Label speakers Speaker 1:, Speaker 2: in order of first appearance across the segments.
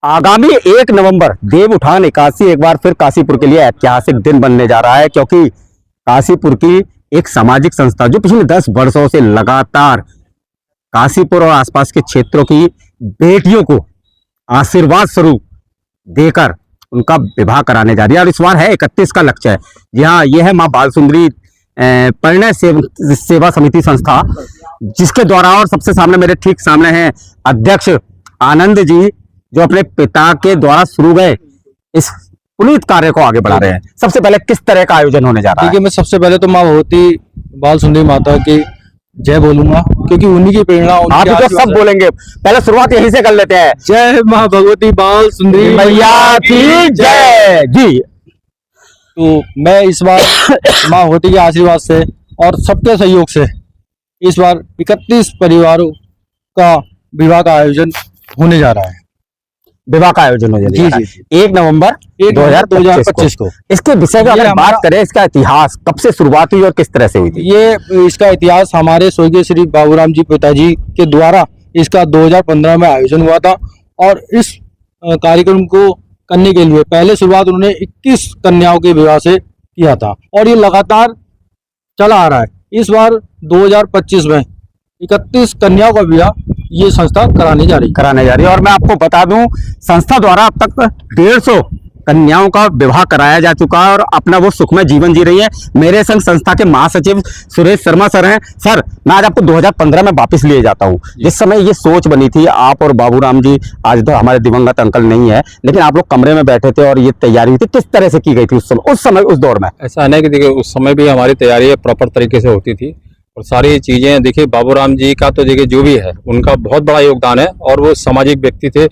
Speaker 1: आगामी 1 नवंबर देव उठान एकादशी एक बार फिर काशीपुर के लिए ऐतिहासिक दिन बनने जा रहा है, क्योंकि काशीपुर की एक सामाजिक संस्था जो पिछले 10 वर्षों से लगातार काशीपुर और आसपास के क्षेत्रों की बेटियों को आशीर्वाद स्वरूप देकर उनका विवाह कराने जा रही है। और इस बार है 31 का लक्ष्य है। जी हाँ, यह है माँ बाल सुंदरी परिणय सेवा समिति संस्था, जिसके द्वारा, और सबसे सामने मेरे ठीक सामने हैं अध्यक्ष आनंद जी, जो अपने पिता के द्वारा शुरू गए इस पुनीत कार्य को आगे बढ़ा रहे हैं। सबसे पहले किस तरह का आयोजन होने जा रहा है?
Speaker 2: देखिए, मैं सबसे पहले तो माँ भगवती बाल सुंदरी माता की जय बोलूंगा, क्योंकि उन्हीं की प्रेरणा।
Speaker 1: आप तो सब बोलेंगे, पहले शुरुआत यहीं से कर लेते हैं।
Speaker 2: जय माँ भगवती बाल सुंदरी
Speaker 1: मैया की जय जी।
Speaker 2: तो मैं इस बार माँ भगवती के आशीर्वाद से और सबके सहयोग से इस बार 31 परिवारों का विवाह का आयोजन होने जा रहा है।
Speaker 1: विवाह का आयोजन हो जाएगा 1 नवंबर 2025 को। इसके विषय में अगर बात करें, इसका इतिहास कब से शुरुआत हुई और किस तरह से हुई थी?
Speaker 2: ये इसका इतिहास हमारे स्वर्गीय श्री बाबूराम जी पिताजी के द्वारा इसका 2015 में आयोजन हुआ था। और इस कार्यक्रम को करने के लिए पहले शुरुआत उन्होंने 21 कन्याओं के विवाह से किया था, और ये लगातार चला आ रहा है। इस बार 2025 में 31 कन्याओं का विवाह ये संस्था कराने जा रही है।
Speaker 1: और मैं आपको बता दूं, संस्था द्वारा अब तक 150 कन्याओं का विवाह कराया जा चुका है और अपना वो सुखमय जीवन जी रही है। मेरे संग संस्था के महासचिव सुरेश शर्मा सर हैं। सर, मैं आज आपको 2015 में वापस लिए जाता हूं, जिस समय ये सोच बनी थी। आप और बाबूराम जी, आज तो हमारे दिवंगत अंकल नहीं है, लेकिन आप लोग कमरे में बैठे थे और ये तैयारी हुई थी। किस तरह से की गई थी उस समय उस दौर में?
Speaker 3: ऐसा नहीं कि देखिए, उस समय भी हमारी तैयारी प्रॉपर तरीके से होती थी और सारी चीज़ें। देखिए, बाबूराम जी का तो देखिए जो भी है उनका बहुत बड़ा योगदान है, और वो सामाजिक व्यक्ति थे।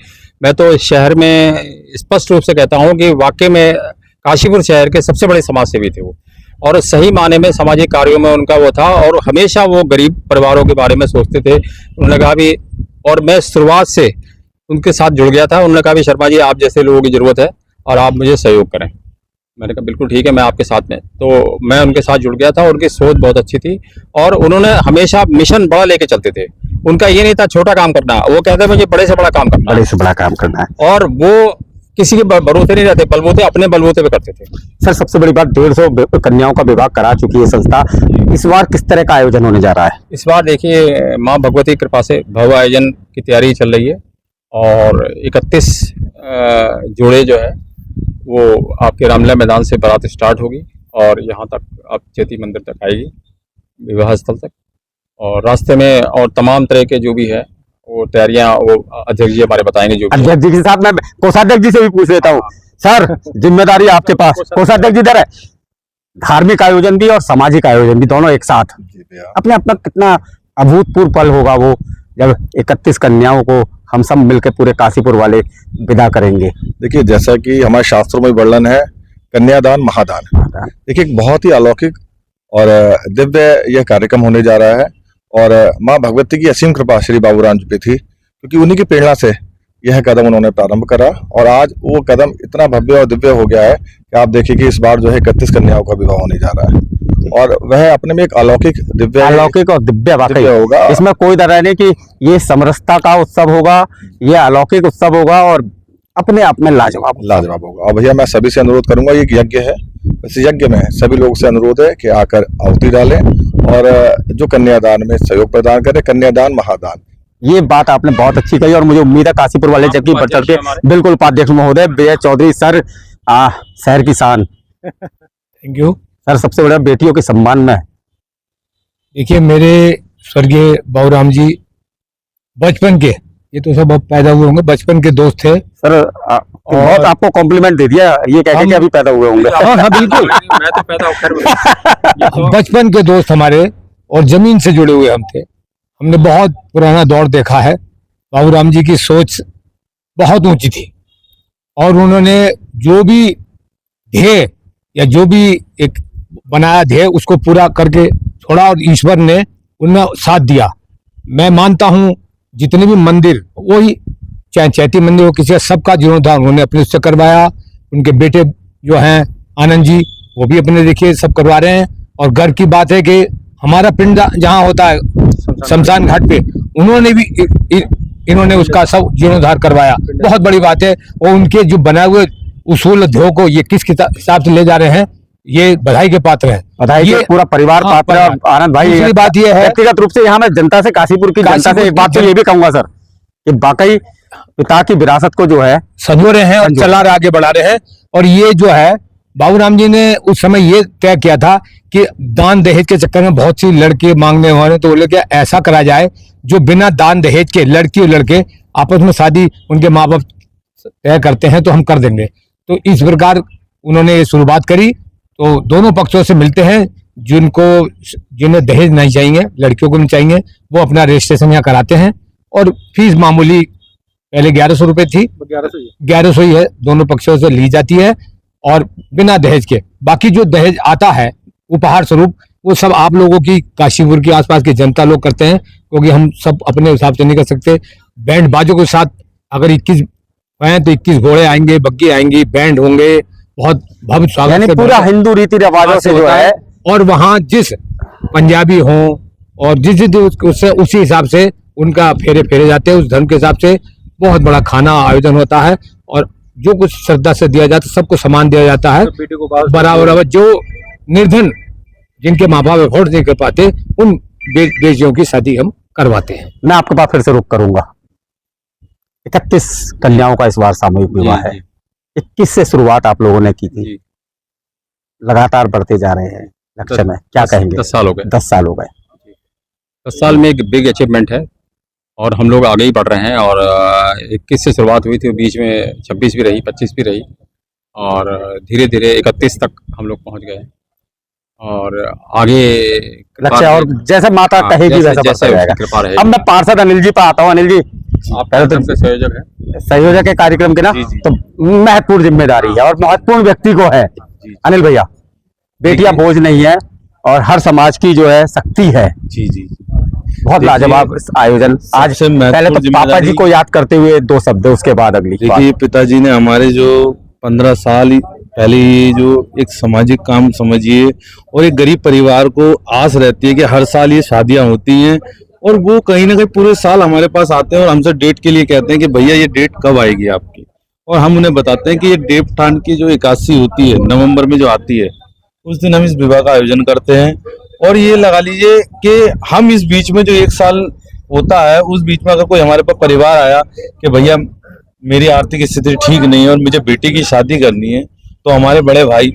Speaker 3: मैं तो इस शहर में स्पष्ट रूप से कहता हूँ कि वाकई में काशीपुर शहर के सबसे बड़े समाज सेवी थे वो, और सही माने में सामाजिक कार्यों में उनका वो था, और हमेशा वो गरीब परिवारों के बारे में सोचते थे। उन्होंने कहा भी, और मैं शुरुआत से उनके साथ जुड़ गया था। उन्होंने कहा भी, शर्मा जी आप जैसे लोगों की ज़रूरत है और आप मुझे सहयोग करें। मैंने कहा बिल्कुल ठीक है, मैं आपके साथ में। तो मैं उनके साथ जुड़ गया था। उनकी सोच बहुत अच्छी थी, और उन्होंने हमेशा मिशन बड़ा लेके चलते थे। उनका ये नहीं था छोटा काम करना, वो कहते मुझे बड़े से बड़ा काम करना,
Speaker 1: बड़े से बड़ा काम करना है।
Speaker 3: और वो किसी के भरोसे नहीं रहते, बलबूते अपने बलबूते पे करते थे।
Speaker 1: सर, सबसे बड़ी बात, 150 कन्याओं का विवाह करा चुकी है संस्था। इस बार किस तरह का आयोजन होने जा रहा है?
Speaker 3: इस बार देखिए, माँ भगवती कृपा से भव्य आयोजन की तैयारी चल रही है, और 31 जोड़े जो है वो आपके रामलीला मैदान से बारात स्टार्ट होगी और यहाँ तक आप चेती मंदिर तक आएगी, विवाह स्थल तक। और रास्ते में और तमाम तरह के जो भी है वो तैयारियां वो अध्यक्ष जी हमारे बताएंगे। जो
Speaker 1: अध्यक्ष जी के साथ मैं कोषाध्यक्ष जी से भी पूछ लेता हूँ। सर, जिम्मेदारी आपके पास। कोषाध्यक्ष जी इधर है। धार्मिक आयोजन भी और सामाजिक आयोजन भी दोनों एक साथ, अपने अपना कितना अभूतपूर्व पल होगा वो, जब 31 कन्याओं को हम सब मिलकर पूरे काशीपुर वाले विदा करेंगे।
Speaker 4: देखिए, जैसा कि हमारे शास्त्रों में वर्णन है, कन्यादान महादान। देखिए, एक बहुत ही अलौकिक और दिव्य यह कार्यक्रम होने जा रहा है, और माँ भगवती की असीम कृपा श्री बाबूराम जी पे थी, क्योंकि उन्हीं की प्रेरणा से यह कदम उन्होंने प्रारंभ करा, और आज वो कदम इतना भव्य और दिव्य हो गया है कि आप देखिए कि इस बार जो है 31 कन्याओं का विवाह होने जा रहा है, और वह अपने में एक अलौकिक
Speaker 1: और दिव्य वाकई होगा। इसमें कोई डर नहीं कि ये समरसता का उत्सव होगा, ये अलौकिक उत्सव होगा, और अपने आप में लाजवाब
Speaker 4: होगा। और भैया, मैं सभी से अनुरोध करूंगा, ये यज्ञ है, इस यज्ञ में सभी लोगों से अनुरोध है कि आकर आहुति डालें और जो कन्यादान में सहयोग प्रदान करें। कन्यादान महादान,
Speaker 1: ये बात आपने बहुत अच्छी कही, और मुझे उम्मीद है काशीपुर वाले जबकि बढ़ चढ़ के। बिल्कुल, उपाध्यक्ष महोदय विजय चौधरी सर, शहर की शान।
Speaker 5: Thank you
Speaker 1: sir. सबसे बड़ा बेटियों के सम्मान में,
Speaker 5: देखिए, मेरे स्वर्गीय बाबूराम जी बचपन के, ये तो सब पैदा हुए होंगे, बचपन के दोस्त थे
Speaker 1: सर। बहुत आपको कॉम्प्लीमेंट दे दिया, ये कह के अभी पैदा हुए होंगे।
Speaker 5: हाँ बिल्कुल,
Speaker 3: मैं तो पैदा
Speaker 5: बचपन के दोस्त हमारे, और जमीन से जुड़े हुए हम थे। हमने बहुत पुराना दौर देखा है। बाबूराम जी की सोच बहुत ऊंची थी, और उन्होंने जो भी ध्येय या जो भी एक बनाया ध्येय उसको पूरा करके छोड़ा, और ईश्वर ने उनमें साथ दिया। मैं मानता हूँ जितने भी मंदिर, वही चाहे चैती मंदिर हो, किसी का, सबका जीर्णोद्धार उन्होंने अपने उससे करवाया। उनके बेटे जो हैं आनंद जी, वो भी अपने देखिए सब करवा रहे हैं। और गर्व की बात है कि हमारा पिंड जहाँ होता है शमशान घाट पे, उन्होंने भी इन्होंने उसका सब जीर्णोद्धार करवाया, बहुत बड़ी बात है। और उनके जो बनाए हुए उसूल ध्येय को ये किस हिसाब से ले जा रहे हैं, ये बधाई के पात्र है।
Speaker 1: बधाई
Speaker 5: ये
Speaker 1: के पूरा परिवार
Speaker 5: हाँ,
Speaker 1: पात्र है। और आनंद भाई,
Speaker 5: दूसरी बात ये है,
Speaker 1: व्यक्तिगत रूप से यहाँ मैं जनता से, काशीपुर की जनता से एक बात तो ये भी कहूंगा सर, कि वाकई पिता की विरासत को जो है
Speaker 5: संजो रहे हैं और चला रहे, आगे बढ़ा रहे हैं। और ये जो है बाबूराम जी ने उस समय ये तय किया था कि दान दहेज के चक्कर में बहुत सी लड़के मांगने वाले, तो बोले कि ऐसा करा जाए जो बिना दान दहेज के लड़की और लड़के आपस में शादी उनके माँ बाप तय करते हैं तो हम कर देंगे। तो इस प्रकार उन्होंने ये शुरुआत करी। तो दोनों पक्षों से मिलते हैं, जिन्हें दहेज नहीं चाहिए, लड़कियों को नहीं चाहिए, वो अपना रजिस्ट्रेशन यहाँ कराते हैं। और फीस मामूली पहले 1100 रुपए थी, 1100 ही है, दोनों पक्षों से ली जाती है और बिना दहेज के। बाकी जो दहेज आता है उपहार स्वरूप, वो सब आप लोगों की, काशीपुर की आसपास की जनता लोग करते हैं, क्योंकि हम सब अपने हिसाब से नहीं कर सकते। बैंड बाजों के साथ अगर 21 हैं तो 21 घोड़े आएंगे, बग्गी आएंगी, बैंड होंगे, बहुत भव्य स्वागत
Speaker 1: यानी
Speaker 5: से
Speaker 1: पूरा हिंदू रीति रिवाजों से जो है।
Speaker 5: और वहाँ जिस पंजाबी हो और जिस उसी हिसाब से उनका फेरे जाते हैं, उस धर्म के हिसाब से बहुत बड़ा खाना आयोजन होता है। और जो कुछ श्रद्धा से दिया जाता है, सबको समान दिया जाता है बराबर। जो निर्धन, जिनके माँ बाप अफोर्ड नहीं कर पाते, उन बेटियों की शादी हम करवाते हैं।
Speaker 1: मैं आपके पास फिर से रुक करूंगा। 31 कन्याओं का इस बार सामूहिक विवाह है। 21 से शुरुआत आप लोगों ने की थी, लगातार बढ़ते जा रहे हैं लक्ष्य में, क्या कहेंगे?
Speaker 3: 10 साल हो गए।
Speaker 1: 10 साल हो गए।
Speaker 3: 10 साल में एक बिग अचीवमेंट है और हम लोग आगे ही बढ़ रहे हैं। और 21 से शुरुआत हुई थी, बीच में 26 भी रही, 25 भी रही, और धीरे धीरे 31 तक हम लोग पहुंच गए। और आगे
Speaker 1: लक्ष्य और जैसे माता कहेगी वैसा बढ़ता जाएगा।
Speaker 3: कृपा रहेगी।
Speaker 1: अब मैं पार्षद अनिल जी पर आता हूँ। अनिल जी,
Speaker 3: आप
Speaker 1: पहले तो
Speaker 3: सबसे संयोजक है,
Speaker 1: संयोजक है कार्यक्रम के ना, तो महत्वपूर्ण जिम्मेदारी है और महत्वपूर्ण व्यक्ति को है। अनिल भैया, बेटियां बोझ नहीं है और हर समाज की जो है शक्ति है।
Speaker 6: जी जी
Speaker 1: बहुत लाजवाब आयोजन। आज पहले तो पापा जी को याद करते हुए 2 शब्द, उसके बाद अगली।
Speaker 6: देखिए, पिताजी ने हमारे जो 15 साल पहले ये जो एक सामाजिक काम समझिए, और एक गरीब परिवार को आस रहती है कि हर साल ये शादियां होती हैं, और वो कहीं ना कहीं पूरे साल हमारे पास आते हैं और हमसे डेट के लिए कहते हैं कि भैया ये डेट कब आएगी आपकी। और हम उन्हें बताते हैं कि ये देवठान की जो 81 होती है नवंबर में जो आती है, उस दिन हम इस विवाह का आयोजन करते हैं। और ये लगा लीजिए कि हम इस बीच में जो 1 साल होता है, उस बीच में अगर कोई हमारे पास परिवार आया कि भैया मेरी आर्थिक स्थिति ठीक नहीं है और मुझे बेटी की शादी करनी है, तो हमारे बड़े भाई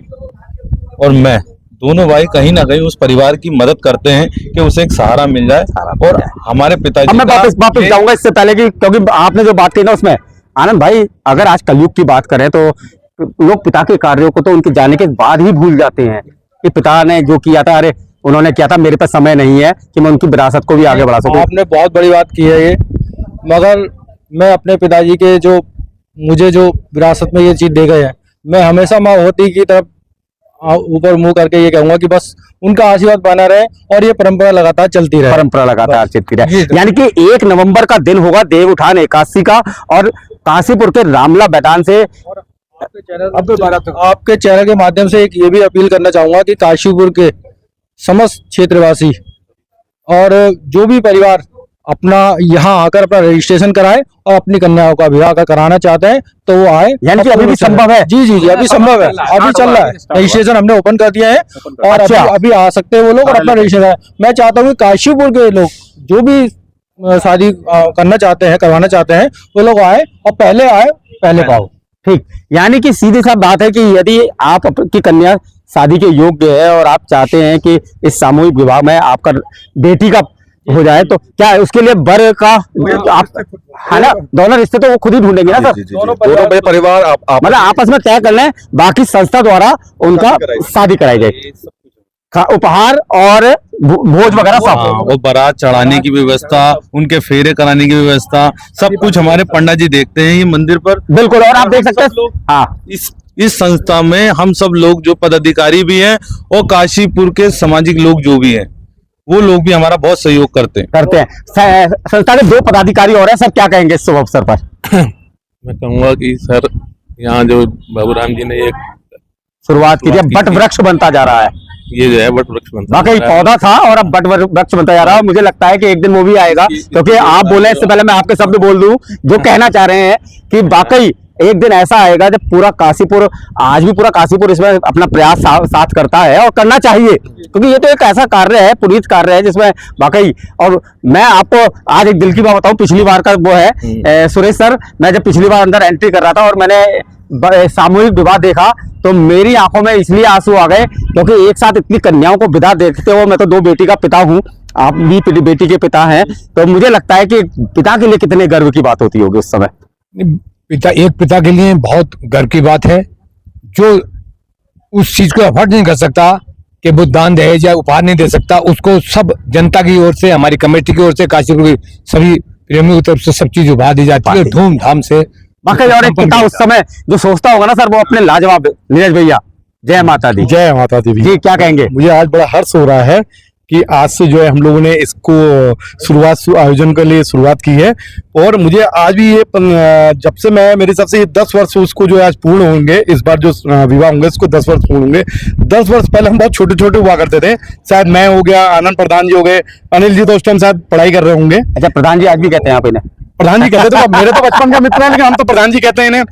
Speaker 6: और मैं, दोनों भाई कहीं ना कहीं उस परिवार की मदद करते हैं कि उसे एक सहारा मिल जाए। और हमारे पिताजी,
Speaker 1: अब मैं वापस जाऊंगा इससे पहले कि, क्योंकि आपने जो बात की ना उसमें, आनंद भाई, अगर आज कलयुग की बात करें तो लोग पिता के कार्यों को तो उनके जाने के बाद ही भूल जाते हैं कि पिता ने जो किया था, अरे उन्होंने किया था, मेरे पास समय नहीं है कि मैं उनकी विरासत को भी आगे बढ़ा सकूं।
Speaker 2: आपने बहुत बड़ी बात की है ये, मगर मैं अपने पिताजी के जो मुझे जो विरासत में ये चीज दे गए हैं, मैं हमेशा माँ होती की तरफ ऊपर मुंह करके ये कहूंगा कि बस उनका आशीर्वाद बना रहे और ये परंपरा लगातार चलती रहे।
Speaker 1: परंपरा लगातार चलती रहे। यानी कि 1 नवंबर का दिन होगा देव उठान एकादशी का, और काशीपुर के रामला मैदान से
Speaker 2: आपके चैनल के माध्यम से एक ये भी अपील करना चाहूंगा कि काशीपुर के समस्त क्षेत्रवासी और जो भी परिवार अपना यहाँ आकर अपना रजिस्ट्रेशन कराए और अपनी कन्याओं का विवाह कराना चाहते हैं तो वो आए।
Speaker 1: यानी कि अभी भी संभव है?
Speaker 2: जी जी जी, अभी संभव है, अभी चल रहा है, रजिस्ट्रेशन हमने ओपन कर दिया है और अभी आ सकते हैं वो लोग और अपना रजिस्ट्रेशन। मैं चाहता हूँ कि काशीपुर के लोग जो भी शादी करना चाहते हैं, करवाना चाहते हैं, वो लोग आए और पहले आए पहले पाओ।
Speaker 1: ठीक, यानी कि सीधी सा बात है कि यदि आपकी कन्या शादी के योग्य है और आप चाहते हैं कि इस सामूहिक विवाह में आपका बेटी का हो जाए, तो क्या है उसके लिए वर का आप, है ना, दोनों रिश्ते तो वो खुद ही ढूंढेंगे ना सर?
Speaker 4: दोनों परिवार
Speaker 1: मतलब आपस में तय कर लें, बाकी संस्था द्वारा उनका शादी कराई जाए, उपहार और भोज वगैरह सब।
Speaker 6: और बारात चढ़ाने की व्यवस्था, उनके फेरे कराने की व्यवस्था, सब कुछ हमारे पंडित जी देखते हैं ये मंदिर पर।
Speaker 1: बिल्कुल, और आप देख सकते हैं, हाँ,
Speaker 6: इस संस्था में हम सब लोग जो पदाधिकारी भी हैं और काशीपुर के सामाजिक लोग जो भी हैं, वो लोग भी हमारा बहुत सहयोग करते हैं।
Speaker 1: संस्था के 2 पदाधिकारी और हैं सर, क्या कहेंगे इस शुभ अवसर पर?
Speaker 7: मैं कहूँगा कि सर, यहाँ जो बाबूराम जी ने एक
Speaker 1: शुरुआत की है, बट वृक्ष बनता जा रहा है।
Speaker 7: ये जो है वट वृक्ष बनता
Speaker 1: वाकई
Speaker 7: जा रहा है।
Speaker 1: पौधा था और अब बट वृक्ष बनता जा रहा है। मुझे लगता है कि एक दिन वो भी आएगा, क्योंकि आप बोले इससे पहले मैं आपके शब्द बोल दूं जो कहना चाह रहे हैं कि वाकई एक दिन ऐसा आएगा जब पूरा काशीपुर, आज भी पूरा काशीपुर इसमें अपना प्रयास साथ करता है और करना चाहिए, क्योंकि ये तो एक ऐसा कार्य है, पुनीत कार्य है जिसमें वाकई। और मैं आपको आज एक दिल की बात बताऊं, पिछली बार का वो है सुरेश सर, मैं जब पिछली बार अंदर एंट्री कर रहा था और मैंने सामूहिक विवाह देखा तो मेरी आंखों में इसलिए आंसू आ गए क्योंकि एक साथ इतनी कन्याओं को विदा देखते हो। मैं तो 2 बेटी का पिता हूँ, आप भी बेटी के पिता हैं, तो मुझे लगता है कि पिता के लिए कितने गर्व की बात होती होगी उस समय।
Speaker 5: एक पिता के लिए बहुत गर्व की बात है, जो उस चीज को अफोर्ड नहीं कर सकता कि वो दान दहेज या उपहार नहीं दे सकता, उसको सब जनता की ओर से, हमारी कमेटी की ओर से, काशीपुर की सभी प्रेमियों की तरफ से सब चीज उपहार दी जाती है धूमधाम से।
Speaker 1: वाकई और एक पिता उस समय जो सोचता होगा ना सर, वो अपने लाजवाब। नीरज भैया, जय माता दी।
Speaker 8: जय माता दी।
Speaker 1: जी, क्या कहेंगे?
Speaker 8: मुझे आज बड़ा हर्ष हो रहा है कि आज से जो है हम लोगों ने इसको आयोजन के लिए शुरुआत की है, और मुझे आज भी ये जब से मैं, मेरे हिसाब से ये 10 वर्ष उसको जो है आज पूर्ण होंगे, इस बार जो विवाह होंगे इसको 10 वर्ष पूर्ण होंगे। 10 वर्ष पहले हम बहुत छोटे छोटे हुआ करते थे, शायद मैं हो गया, आनंद प्रधान जी हो गए, अनिल जी तो उस टाइम शायद पढ़ाई कर रहे होंगे।
Speaker 1: अच्छा, प्रधान जी आज भी कहते हैं आप इन्हें?
Speaker 8: प्रधान जी कहते थे, मेरे तो बचपन का मित्र है लेकिन हम तो प्रधान जी कहते हैं इन्हें।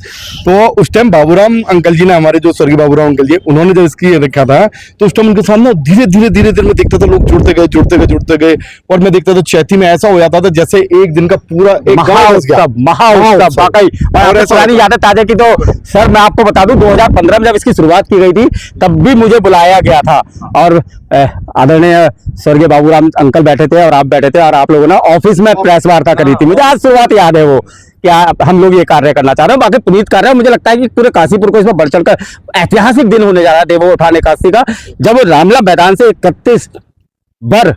Speaker 8: तो उस टाइम बाबूराम अंकल जी ने, हमारे जो स्वर्गीय बाबूराम अंकल जी, उन्होंने जब इसकी रखा था तो उस टाइम उनके सामने धीरे धीरे में देखता था लोग जुड़ते गए और मैं देखता था चैती में ऐसा हो जाता था जैसे एक दिन का पूरा एक
Speaker 1: महाउत्सव वाकई। और पुरानी यादें ताजा की तो सर मैं आपको बता दूं, 2015 में जब इसकी शुरुआत की गई थी तब भी मुझे बुलाया गया था, और आदरणीय स्वर्गीय बाबूराम अंकल बैठे थे और आप बैठे थे, और आप लोगों ने ऑफिस में प्रेस वार्ता करी थी। मुझे आज शुरुआत याद है वो, क्या हम लोग ये कार्य करना चाह रहे हैं। बाकी पुनीत कार्य है, मुझे लगता है कि पूरे काशीपुर को इसमें बढ़ चढ़कर ऐतिहासिक दिन होने जा रहा है देवो उठान एकादशी का, जब रामला मैदान से 31 बर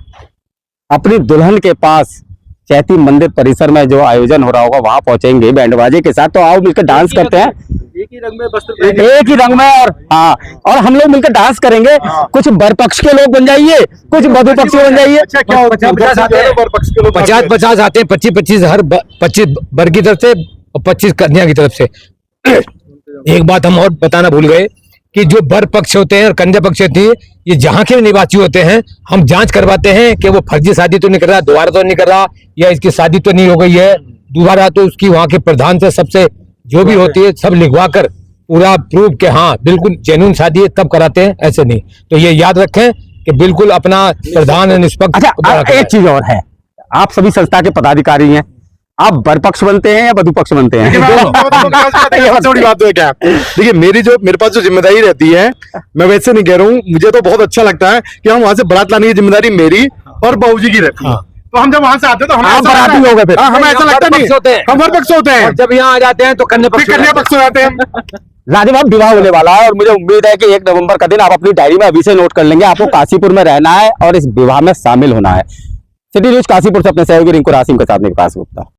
Speaker 1: अपनी दुल्हन के पास चैती मंदिर परिसर में जो आयोजन हो रहा होगा वहां पहुंचेंगे बैंड बाजे के साथ। तो आओ मिलकर डांस करते हैं,
Speaker 2: एक ही रंग में वस्त्र,
Speaker 1: एक ही रंग में, और हाँ, और हम लोग मिलकर डांस करेंगे। कुछ बर पक्ष के लोग बन जाइए, कुछ वधु पक्ष बन जाइए।
Speaker 8: अच्छा, क्या 50 आते हैं,
Speaker 5: 50 आते हैं, 25 हर 25 बर की तरफ से और 25 कन्या की तरफ से। एक बात हम और बताना भूल गए कि जो बर पक्ष होते हैं और कन्या पक्ष होती है, ये जहाँ के निवासी होते हैं, हम जांच करवाते हैं कि वो फर्जी शादी तो नहीं कर रहा, दोबारा तो नहीं कर रहा, या इसकी शादी तो नहीं हो गई है दोबारा, तो उसकी वहाँ के प्रधान से सबसे जो भी होती है सब लिखवा कर पूरा प्रूव के हाँ बिल्कुल जेन्युइन शादी है तब कराते हैं, ऐसे नहीं। तो ये याद रखें कि बिल्कुल अपना प्रधान निष्पक्ष।
Speaker 1: अच्छा, एक चीज और है, आप सभी संस्था के पदाधिकारी हैं, आप बर पक्ष बनते हैं या वधु पक्ष बनते हैं?
Speaker 8: थोड़ी बात है क्या, देखिए मेरे पास जो जिम्मेदारी रहती है, मैं वैसे नहीं कह रहा हूँ, मुझे तो बहुत अच्छा लगता है कि हम वहां से बारात लाने की जिम्मेदारी मेरी और बाबूजी की रहती है। तो हम जब वहां से आते हैं तो हम
Speaker 1: बराती हो गए, फिर
Speaker 8: हमें ऐसा लगता नहीं, हम बर पक्ष होते हैं,
Speaker 5: जब यहाँ आ जाते हैं तो कन्या
Speaker 8: पक्ष हो जाते हैं।
Speaker 1: लाजवाब विवाह होने वाला है, और मुझे उम्मीद है कि 1 नवंबर का दिन आप अपनी डायरी में अभी से नोट कर लेंगे। आपको काशीपुर में रहना है और इस विवाह में शामिल होना है। सिटी न्यूज काशीपुर से अपने सहयोगी रिंकू रासिम के साथ में विकास गुप्ता।